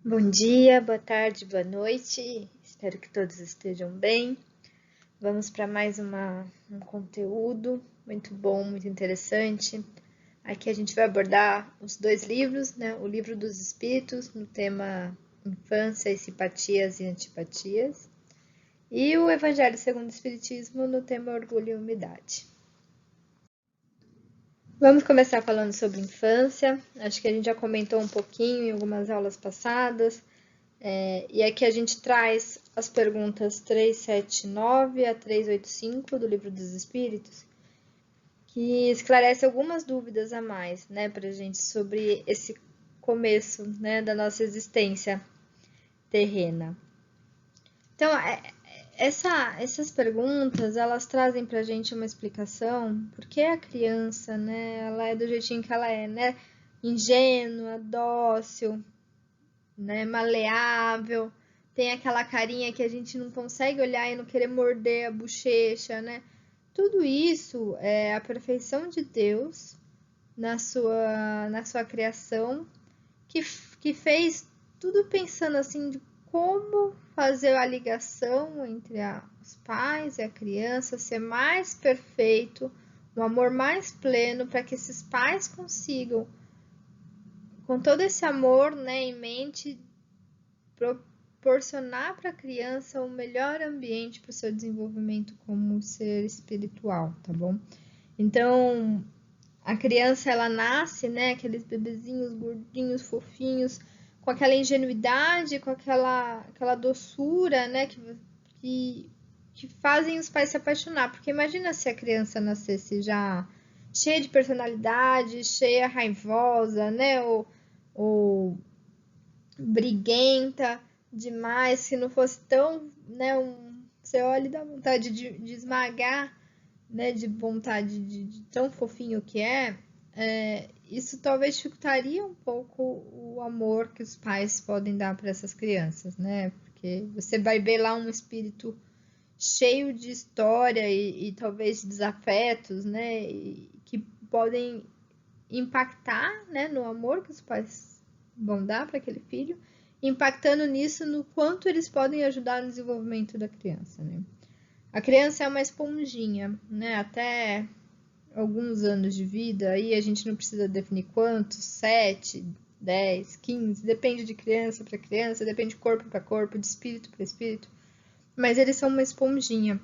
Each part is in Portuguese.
Bom dia, boa tarde, boa noite. Espero que todos estejam bem. Vamos para mais um conteúdo muito bom, muito interessante. Aqui a gente vai abordar os dois livros, né? O livro dos Espíritos, no tema Infância e Simpatias e Antipatias, e o Evangelho segundo o Espiritismo, no tema Orgulho e Humildade. Vamos começar falando sobre infância. Acho que a gente já comentou um pouquinho em algumas aulas passadas. E aqui a gente traz as perguntas 379 a 385 do Livro dos Espíritos, que esclarece algumas dúvidas a mais, né, para a gente sobre esse começo, né, da nossa existência terrena. Então, essas perguntas, elas trazem para a gente uma explicação, porque a criança, né, ela é do jeitinho que ela é, né, ingênua, dócil, né, maleável, tem aquela carinha que a gente não consegue olhar e não querer morder a bochecha, né? Tudo isso é a perfeição de Deus na sua criação, que fez tudo pensando assim de como fazer a ligação entre os pais e a criança ser mais perfeito, um amor mais pleno, para que esses pais consigam, com todo esse amor, né, em mente, proporcionar para a criança o melhor ambiente para o seu desenvolvimento como ser espiritual, tá bom? Então, a criança, ela nasce, né, aqueles bebezinhos gordinhos, fofinhos, com aquela ingenuidade, com aquela doçura, né, que fazem os pais se apaixonar. Porque imagina se a criança nascesse já cheia de personalidade, cheia raivosa, né, ou briguenta demais, se não fosse tão, né, você olha e dá vontade de esmagar, né, de vontade de tão fofinho que isso talvez dificultaria um pouco o amor que os pais podem dar para essas crianças, né, porque você vai ver lá um espírito cheio de história e talvez desafetos, né, que podem impactar, né, no amor que os pais vão dar para aquele filho, impactando nisso no quanto eles podem ajudar no desenvolvimento da criança, né? A criança é uma esponjinha, né? Até alguns anos de vida, aí a gente não precisa definir quantos, 7, 10, 15, depende de criança para criança, depende de corpo para corpo, de espírito para espírito, mas eles são uma esponjinha.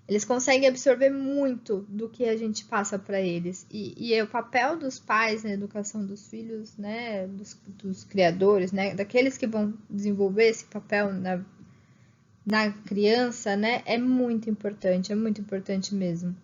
Eles conseguem absorver muito do que a gente passa para eles. E é o papel dos pais na educação dos filhos, né, dos criadores, né, daqueles que vão desenvolver esse papel na criança, né, é muito importante mesmo.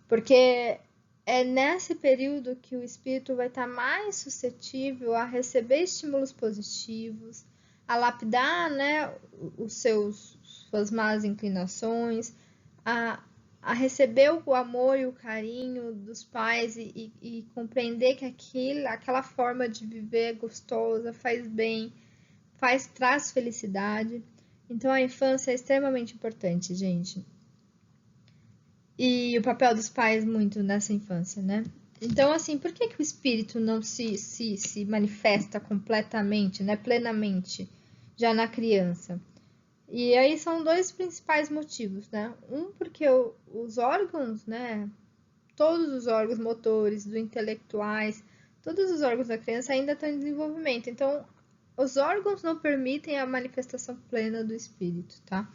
Porque é nesse período que o espírito vai estar mais suscetível a receber estímulos positivos, a lapidar, né, suas más inclinações, a, a receber o amor e o carinho dos pais e compreender que aquela forma de viver é gostosa, faz bem, traz felicidade. Então a infância é extremamente importante, gente. E o papel dos pais muito nessa infância, né? Então, assim, por que o espírito não se manifesta completamente, né, plenamente, já na criança? E aí são dois principais motivos, né? Um, porque os órgãos, né? Todos os órgãos motores, do intelectuais, todos os órgãos da criança ainda estão em desenvolvimento. Então, os órgãos não permitem a manifestação plena do espírito, tá?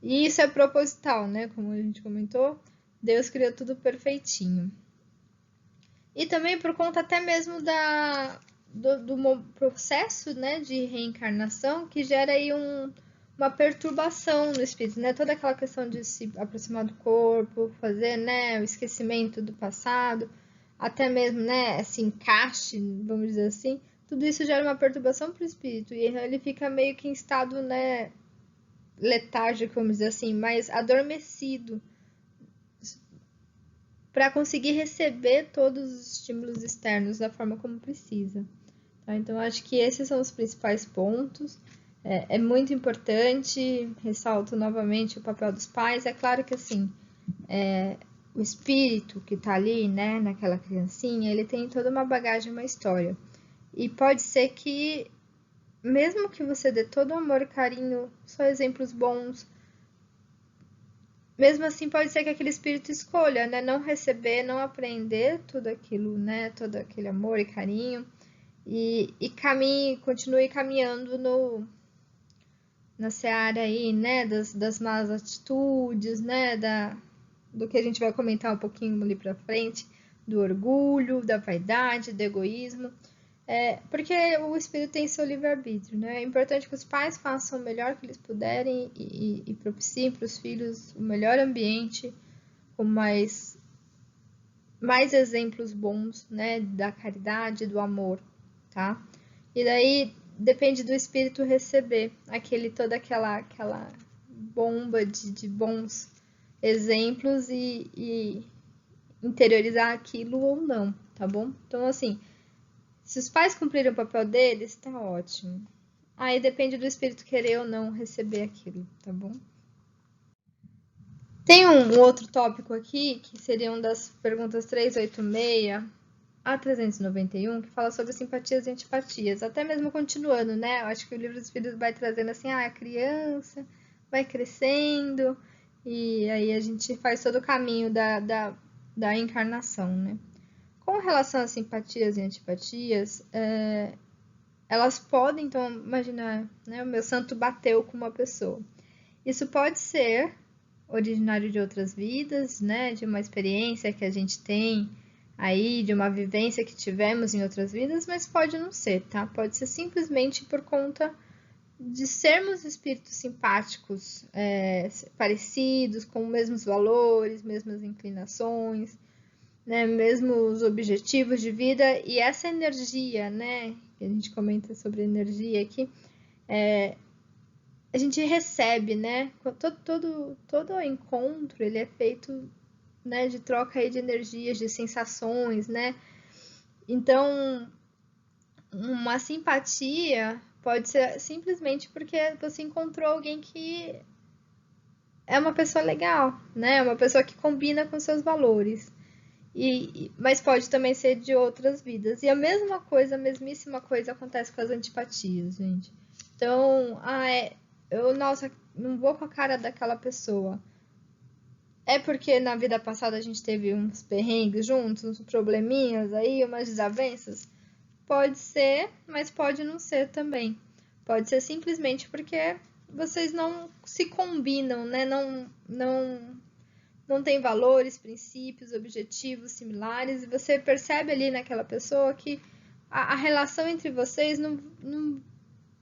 E isso é proposital, né? Como a gente comentou, Deus criou tudo perfeitinho. E também por conta até mesmo do processo, né, de reencarnação que gera aí uma perturbação no espírito, né? Toda aquela questão de se aproximar do corpo, fazer, né, o esquecimento do passado, até mesmo, né, esse encaixe, vamos dizer assim, tudo isso gera uma perturbação para o espírito e ele fica meio que em estado, né, letárgico, vamos dizer assim, mais adormecido para conseguir receber todos os estímulos externos da forma como precisa. Tá? Então, acho que esses são os principais pontos. É muito importante, ressalto novamente o papel dos pais. É claro que, assim, o espírito que está ali, né, naquela criancinha, ele tem toda uma bagagem, uma história. E pode ser que mesmo que você dê todo o amor e carinho, só exemplos bons, mesmo assim pode ser que aquele espírito escolha, né, não receber, não aprender tudo aquilo, né, todo aquele amor e carinho, e caminhe, continue caminhando na seara aí, né, das más atitudes, né, do que a gente vai comentar um pouquinho ali pra frente, do orgulho, da vaidade, do egoísmo. Porque o espírito tem seu livre-arbítrio, né? É importante que os pais façam o melhor que eles puderem e propiciem para os filhos o melhor ambiente, com mais exemplos bons, né? Da caridade, do amor, tá? E daí depende do espírito receber toda aquela bomba de bons exemplos e interiorizar aquilo ou não, tá bom? Então, assim, se os pais cumprirem o papel deles, tá ótimo. Aí depende do espírito querer ou não receber aquilo, tá bom? Tem um outro tópico aqui, que seriam das perguntas 386 a 391, que fala sobre simpatias e antipatias. Até mesmo continuando, né? Eu acho que o livro dos Espíritos vai trazendo assim, a criança vai crescendo, e aí a gente faz todo o caminho da encarnação, né? Com relação às simpatias e antipatias, elas podem, então, imaginar, né, o meu santo bateu com uma pessoa. Isso pode ser originário de outras vidas, né, de uma experiência que a gente tem aí, de uma vivência que tivemos em outras vidas, mas pode não ser, tá? Pode ser simplesmente por conta de sermos espíritos simpáticos, parecidos, com os mesmos valores, mesmas inclinações, né, mesmos objetivos de vida, e essa energia, né, que a gente comenta sobre energia aqui, a gente recebe, né, todo encontro, ele é feito, né, de troca aí de energias, de sensações, né, então uma simpatia pode ser simplesmente porque você encontrou alguém que é uma pessoa legal, né, uma pessoa que combina com seus valores. Mas pode também ser de outras vidas. E a mesma coisa, a mesmíssima coisa acontece com as antipatias, gente. Então, nossa, não vou com a cara daquela pessoa. É porque na vida passada a gente teve uns perrengues juntos, uns probleminhas aí, umas desavenças? Pode ser, mas pode não ser também. Pode ser simplesmente porque vocês não se combinam, né? Não tem valores, princípios, objetivos similares, e você percebe ali naquela pessoa que a relação entre vocês não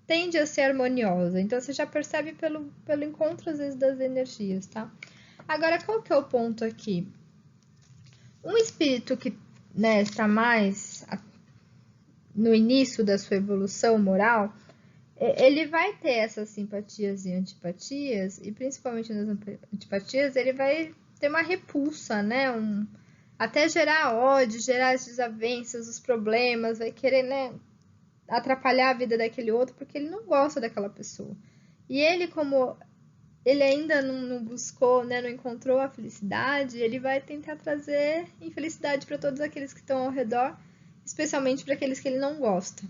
tende a ser harmoniosa. Então você já percebe pelo encontro, às vezes, das energias, tá? Agora, qual que é o ponto aqui? Um espírito que, né, está mais no início da sua evolução moral, ele vai ter essas simpatias e antipatias, e principalmente nas antipatias, ele vai ter uma repulsa, né? Até gerar ódio, gerar as desavenças, os problemas, vai querer, né, atrapalhar a vida daquele outro porque ele não gosta daquela pessoa. E ele, como ele ainda não buscou, né, não encontrou a felicidade, ele vai tentar trazer infelicidade para todos aqueles que estão ao redor, especialmente para aqueles que ele não gosta.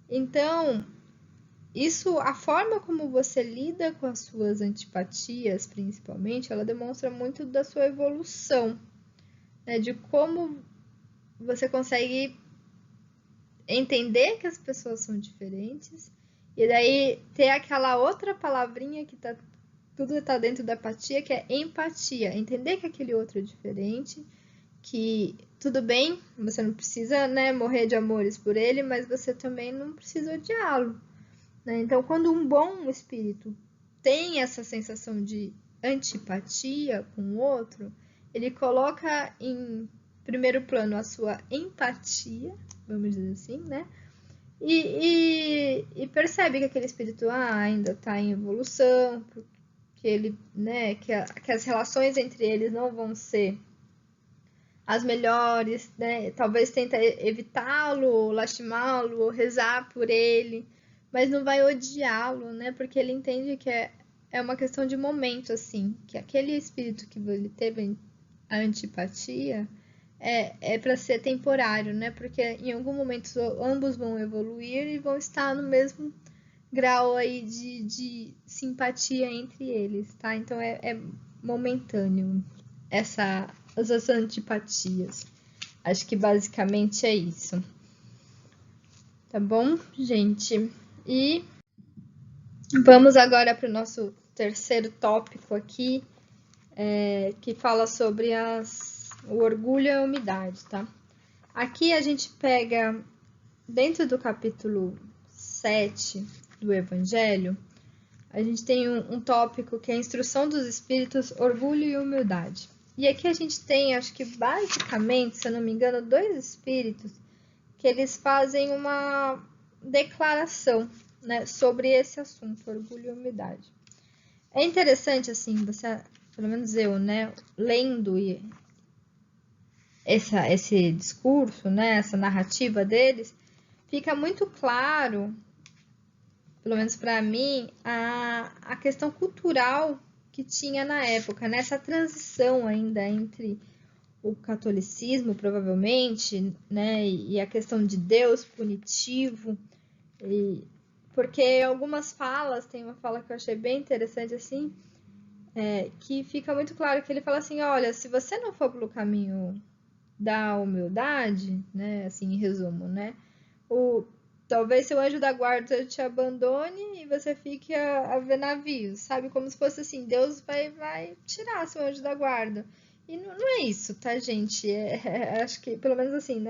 Então, a forma como você lida com as suas antipatias, principalmente, ela demonstra muito da sua evolução, né? De como você consegue entender que as pessoas são diferentes e daí ter aquela outra palavrinha que tudo está dentro da apatia, que é empatia. Entender que aquele outro é diferente, que tudo bem, você não precisa, né, morrer de amores por ele, mas você também não precisa odiá-lo. Né? Então, quando um bom espírito tem essa sensação de antipatia com o outro, ele coloca em primeiro plano a sua empatia, vamos dizer assim, né? E percebe que aquele espírito ainda está em evolução, que ele, né, que as relações entre eles não vão ser as melhores, né? Talvez tenta evitá-lo, lastimá-lo, rezar por ele, mas não vai odiá-lo, né? Porque ele entende que é uma questão de momento, assim, que aquele espírito que ele teve a antipatia é para ser temporário, né? Porque em algum momento ambos vão evoluir e vão estar no mesmo grau aí de simpatia entre eles, tá? Então é momentâneo essas antipatias. Acho que basicamente é isso. Tá bom, gente? E vamos agora para o nosso terceiro tópico aqui, que fala sobre o orgulho e a humildade, tá? Aqui a gente pega, dentro do capítulo 7 do Evangelho, a gente tem um tópico que é a instrução dos espíritos, orgulho e humildade. E aqui a gente tem, acho que basicamente, se eu não me engano, 2 espíritos que eles fazem uma declaração, né, sobre esse assunto, orgulho e humildade. É interessante, assim, você, pelo menos eu, né, lendo esse discurso, né, essa narrativa deles, fica muito claro, pelo menos para mim, a questão cultural que tinha na época, nessa transição ainda entre o catolicismo, provavelmente, né, e a questão de Deus punitivo, porque algumas falas, tem uma fala que eu achei bem interessante assim, que fica muito claro que ele fala assim, olha, se você não for pelo caminho da humildade, né, assim, em resumo, né, talvez seu anjo da guarda te abandone e você fique a ver navios, sabe? Como se fosse assim, Deus vai tirar seu anjo da guarda. E não é isso, tá, gente? Acho que, pelo menos assim,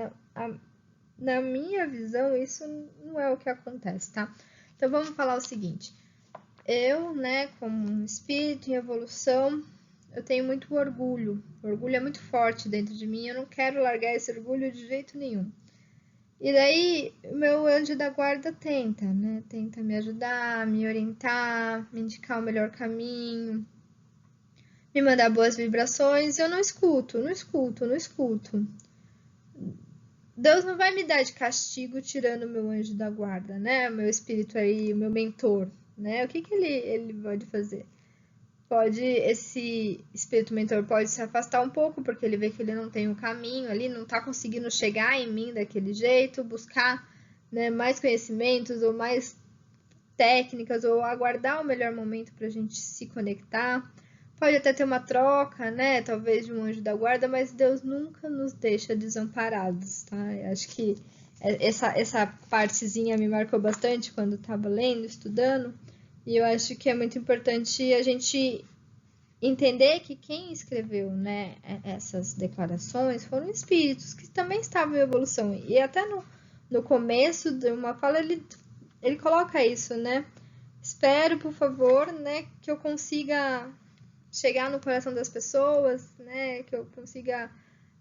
na minha visão, isso não é o que acontece, tá? Então vamos falar o seguinte. Eu, né, como um espírito em evolução, eu tenho muito orgulho. O orgulho é muito forte dentro de mim. Eu não quero largar esse orgulho de jeito nenhum. E daí, o meu anjo da guarda tenta, né? Tenta me ajudar, me orientar, me indicar o melhor caminho, me mandar boas vibrações. Eu não escuto, não escuto, não escuto. Deus não vai me dar de castigo tirando o meu anjo da guarda, né? O meu espírito aí, o meu mentor, né? O que ele pode fazer? Esse espírito mentor pode se afastar um pouco, porque ele vê que ele não tem o caminho ali, não está conseguindo chegar em mim daquele jeito, buscar, né, mais conhecimentos ou mais técnicas, ou aguardar o melhor momento para a gente se conectar. Pode até ter uma troca, né, talvez de um anjo da guarda, mas Deus nunca nos deixa desamparados, tá? Eu acho que essa partezinha me marcou bastante quando estava lendo, estudando, e eu acho que é muito importante a gente entender que quem escreveu, né, essas declarações foram espíritos que também estavam em evolução. E até no começo de uma fala ele coloca isso, né? Espero, por favor, né, que eu consiga chegar no coração das pessoas, né, que eu consiga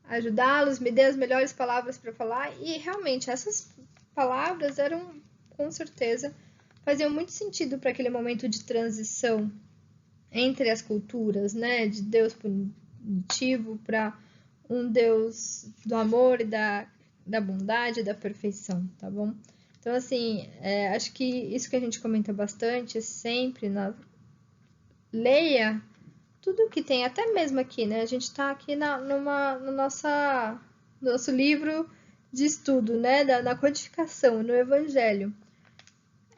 ajudá-los, me dê as melhores palavras para falar. E realmente essas palavras eram, com certeza, faziam muito sentido para aquele momento de transição entre as culturas, né, de Deus punitivo para um Deus do amor e da bondade e da perfeição, tá bom? Então, assim, acho que isso que a gente comenta bastante sempre, leia tudo que tem, até mesmo aqui, né? A gente está aqui no nosso livro de estudo, né? Na codificação, no Evangelho.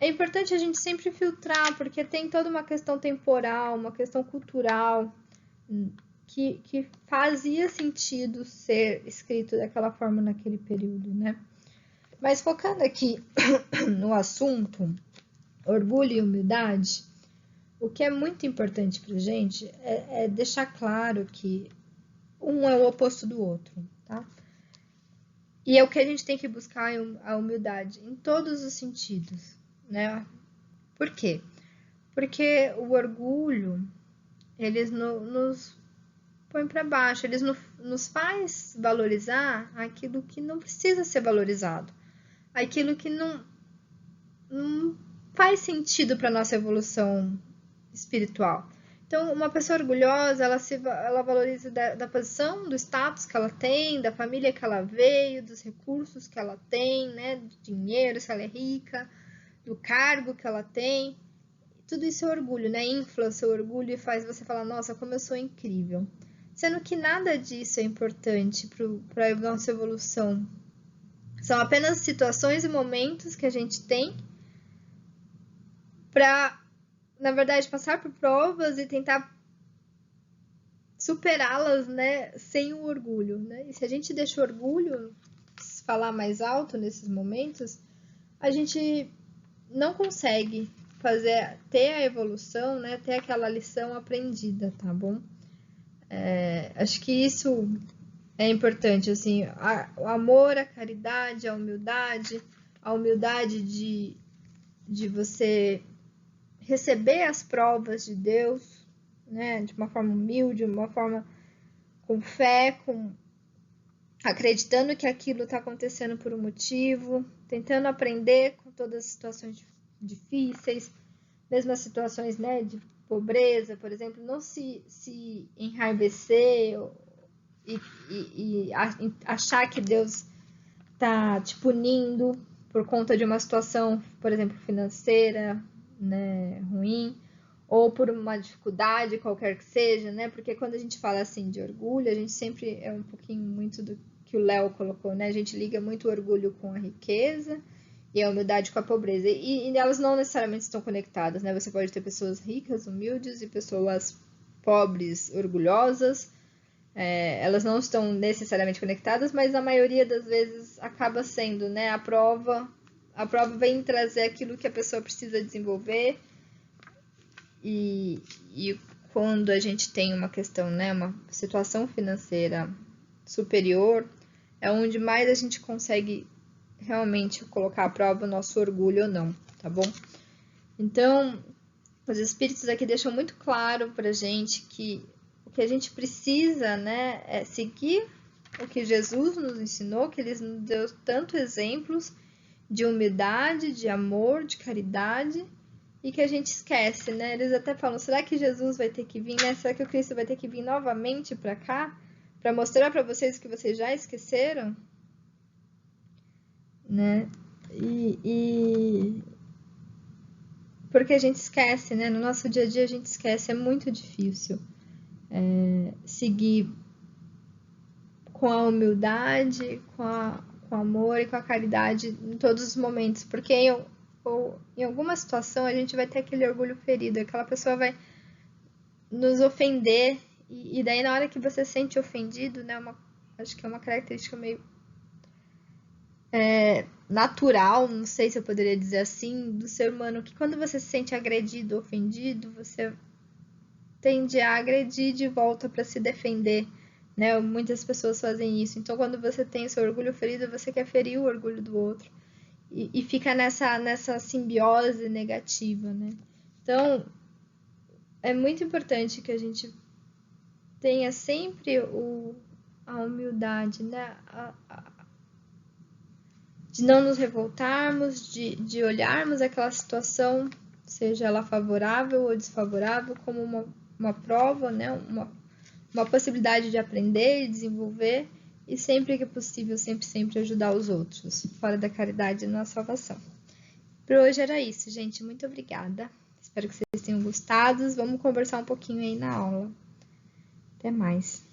É importante a gente sempre filtrar, porque tem toda uma questão temporal, uma questão cultural, que fazia sentido ser escrito daquela forma naquele período, né? Mas focando aqui no assunto, orgulho e humildade, o que é muito importante para gente é deixar claro que um é o oposto do outro, tá? E é o que a gente tem que buscar a humildade em todos os sentidos, né? Por quê? Porque o orgulho, eles nos põe para baixo, eles nos faz valorizar aquilo que não precisa ser valorizado, aquilo que não faz sentido para nossa evolução espiritual. Então, uma pessoa orgulhosa, ela valoriza da posição, do status que ela tem, da família que ela veio, dos recursos que ela tem, né, do dinheiro, se ela é rica, do cargo que ela tem. Tudo isso é orgulho, né? Infla o seu orgulho e faz você falar, nossa, como eu sou incrível. sendo que nada disso é importante para a nossa evolução. São apenas situações e momentos que a gente tem para, na verdade, passar por provas e tentar superá-las, né, sem o orgulho, né? E se a gente deixa o orgulho falar mais alto nesses momentos, a gente não consegue ter a evolução, né, ter aquela lição aprendida, tá bom? Acho que isso é importante, assim, o amor, a caridade, a humildade de você receber as provas de Deus, né, de uma forma humilde, de uma forma com fé, acreditando que aquilo está acontecendo por um motivo, tentando aprender com todas as situações difíceis, mesmo as situações, né, de pobreza, por exemplo, não se enraivecer e achar que Deus está te punindo por conta de uma situação, por exemplo, financeira, né, ruim, ou por uma dificuldade qualquer que seja, né? Porque quando a gente fala assim de orgulho, a gente sempre é um pouquinho muito do que o Léo colocou, né? A gente liga muito o orgulho com a riqueza e a humildade com a pobreza. E elas não necessariamente estão conectadas, né? Você pode ter pessoas ricas, humildes e pessoas pobres, orgulhosas. Elas não estão necessariamente conectadas, mas a maioria das vezes acaba sendo, né? A prova vem trazer aquilo que a pessoa precisa desenvolver e quando a gente tem uma questão, né? Uma situação financeira superior, é onde mais a gente consegue realmente colocar à prova o nosso orgulho ou não, tá bom? Então, os espíritos aqui deixam muito claro pra gente que o que a gente precisa, né, é seguir o que Jesus nos ensinou, que ele nos deu tantos exemplos de humildade, de amor, de caridade, e que a gente esquece, né? Eles até falam, será que Jesus vai ter que vir, né? Será que o Cristo vai ter que vir novamente para cá, para mostrar para vocês que vocês já esqueceram? Né? Porque a gente esquece, né? No nosso dia a dia a gente esquece, é muito difícil seguir com a humildade, com o amor e com a caridade em todos os momentos, porque em alguma situação a gente vai ter aquele orgulho ferido, aquela pessoa vai nos ofender, e daí na hora que você se sente ofendido, né, acho que é uma característica meio natural, não sei se eu poderia dizer assim, do ser humano, que quando você se sente agredido, ofendido, você tende a agredir de volta para se defender, né? Muitas pessoas fazem isso. Então, quando você tem o seu orgulho ferido, você quer ferir o orgulho do outro e fica nessa simbiose negativa, né? Então, é muito importante que a gente tenha sempre a humildade, né? De não nos revoltarmos, de olharmos aquela situação, seja ela favorável ou desfavorável, como uma prova, né? Uma possibilidade de aprender e desenvolver, e sempre que possível, sempre ajudar os outros, fora da caridade e na salvação. Por hoje era isso, gente. Muito obrigada. Espero que vocês tenham gostado. Vamos conversar um pouquinho aí na aula. Até mais.